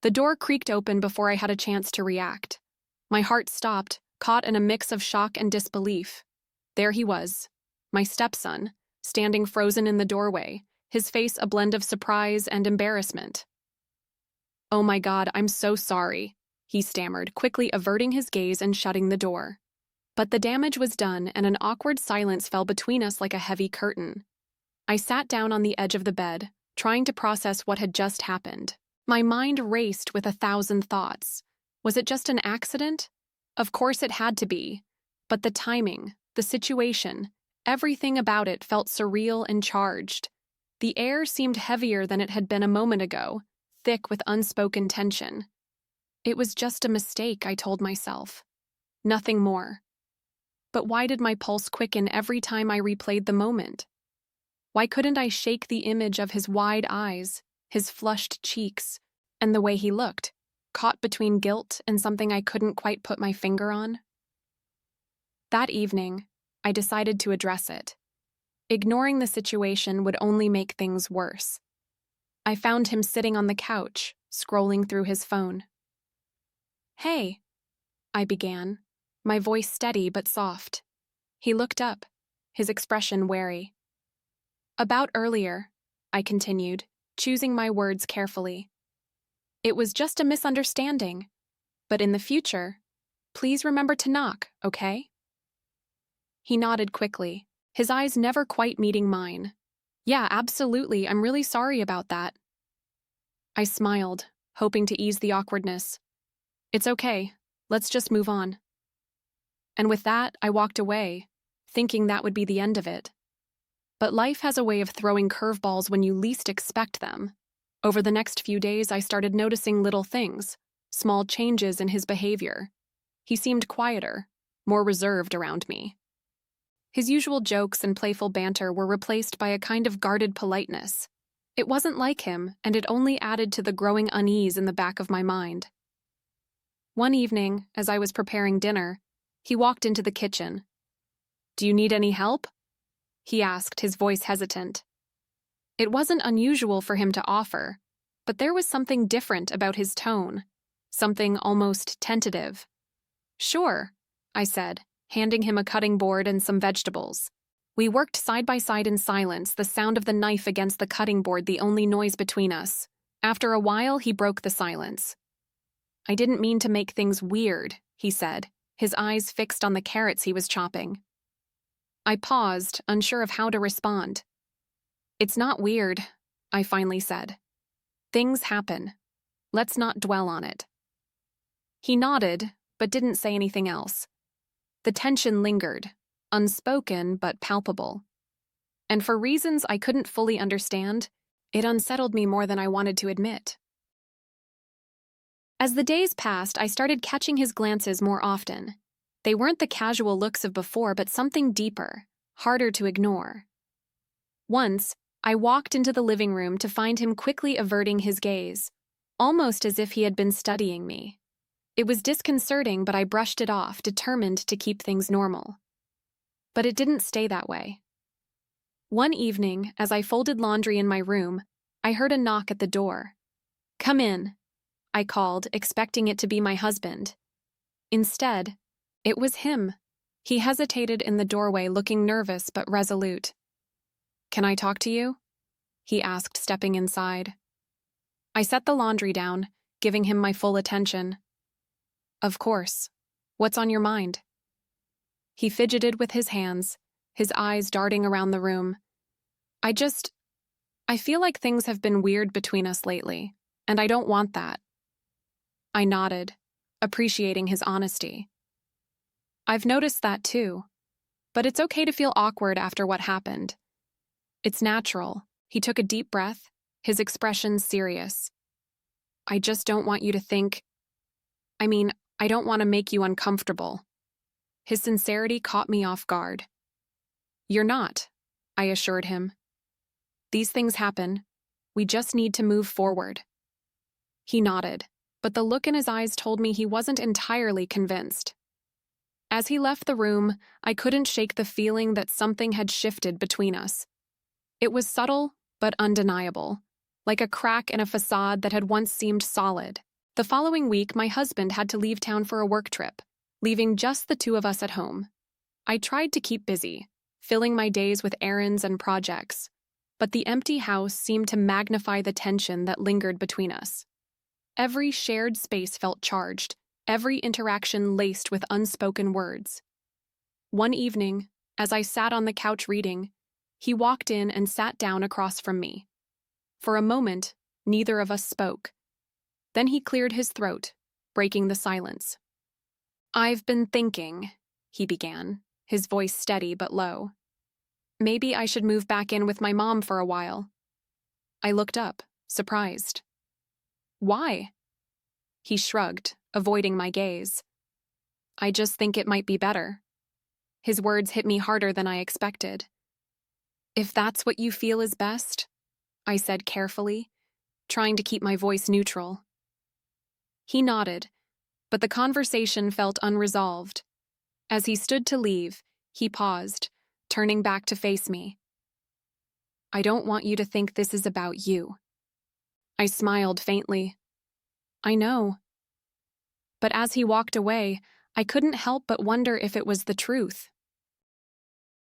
The door creaked open before I had a chance to react. My heart stopped, caught in a mix of shock and disbelief. There he was, my stepson, standing frozen in the doorway, his face a blend of surprise and embarrassment. "Oh my God, I'm so sorry," he stammered, quickly averting his gaze and shutting the door. But the damage was done, and an awkward silence fell between us like a heavy curtain. I sat down on the edge of the bed, trying to process what had just happened. My mind raced with 1,000 thoughts. Was it just an accident? Of course it had to be. But the timing, the situation, everything about it felt surreal and charged. The air seemed heavier than it had been a moment ago, thick with unspoken tension. It was just a mistake, I told myself. Nothing more. But why did my pulse quicken every time I replayed the moment? Why couldn't I shake the image of his wide eyes, his flushed cheeks, and the way he looked, caught between guilt and something I couldn't quite put my finger on? That evening, I decided to address it. Ignoring the situation would only make things worse. I found him sitting on the couch, scrolling through his phone. "Hey," I began, my voice steady but soft. He looked up, his expression wary. "About earlier," I continued, choosing my words carefully. "It was just a misunderstanding. But in the future, please remember to knock, okay?" He nodded quickly, his eyes never quite meeting mine. "Yeah, absolutely, I'm really sorry about that." I smiled, hoping to ease the awkwardness. "It's okay, let's just move on." And with that, I walked away, thinking that would be the end of it. But life has a way of throwing curveballs when you least expect them. Over the next few days, I started noticing little things, small changes in his behavior. He seemed quieter, more reserved around me. His usual jokes and playful banter were replaced by a kind of guarded politeness. It wasn't like him, and it only added to the growing unease in the back of my mind. One evening, as I was preparing dinner, he walked into the kitchen. "Do you need any help?" he asked, his voice hesitant. It wasn't unusual for him to offer, but there was something different about his tone, something almost tentative. "Sure," I said, handing him a cutting board and some vegetables. We worked side by side in silence, the sound of the knife against the cutting board the only noise between us. After a while, he broke the silence. "I didn't mean to make things weird," he said, his eyes fixed on the carrots he was chopping. I paused, unsure of how to respond. "It's not weird," I finally said. "Things happen. Let's not dwell on it." He nodded, but didn't say anything else. The tension lingered, unspoken but palpable. And for reasons I couldn't fully understand, it unsettled me more than I wanted to admit. As the days passed, I started catching his glances more often. They weren't the casual looks of before, but something deeper, harder to ignore. Once, I walked into the living room to find him quickly averting his gaze, almost as if he had been studying me. It was disconcerting, but I brushed it off, determined to keep things normal. But it didn't stay that way. One evening, as I folded laundry in my room, I heard a knock at the door. "Come in," I called, expecting it to be my husband. Instead, it was him. He hesitated in the doorway, looking nervous but resolute. "Can I talk to you?" he asked, stepping inside. I set the laundry down, giving him my full attention. "Of course. What's on your mind?" He fidgeted with his hands, his eyes darting around the room. I feel like things have been weird between us lately, and I don't want that." I nodded, appreciating his honesty. "I've noticed that too, but it's okay to feel awkward after what happened. It's natural." He took a deep breath, his expression serious. "I just don't want you to think... I don't want to make you uncomfortable." His sincerity caught me off guard. "You're not," I assured him. "These things happen. We just need to move forward." He nodded, but the look in his eyes told me he wasn't entirely convinced. As he left the room, I couldn't shake the feeling that something had shifted between us. It was subtle, but undeniable, like a crack in a facade that had once seemed solid. The following week, my husband had to leave town for a work trip, leaving just the two of us at home. I tried to keep busy, filling my days with errands and projects, but the empty house seemed to magnify the tension that lingered between us. Every shared space felt charged, every interaction laced with unspoken words. One evening, as I sat on the couch reading, he walked in and sat down across from me. For a moment, neither of us spoke. Then he cleared his throat, breaking the silence. "I've been thinking," he began, his voice steady but low. "Maybe I should move back in with my mom for a while." I looked up, surprised. "Why?" He shrugged, avoiding my gaze. "I just think it might be better." His words hit me harder than I expected. "If that's what you feel is best," I said carefully, trying to keep my voice neutral. He nodded, but the conversation felt unresolved. As he stood to leave, he paused, turning back to face me. "I don't want you to think this is about you." I smiled faintly. "I know." But as he walked away, I couldn't help but wonder if it was the truth.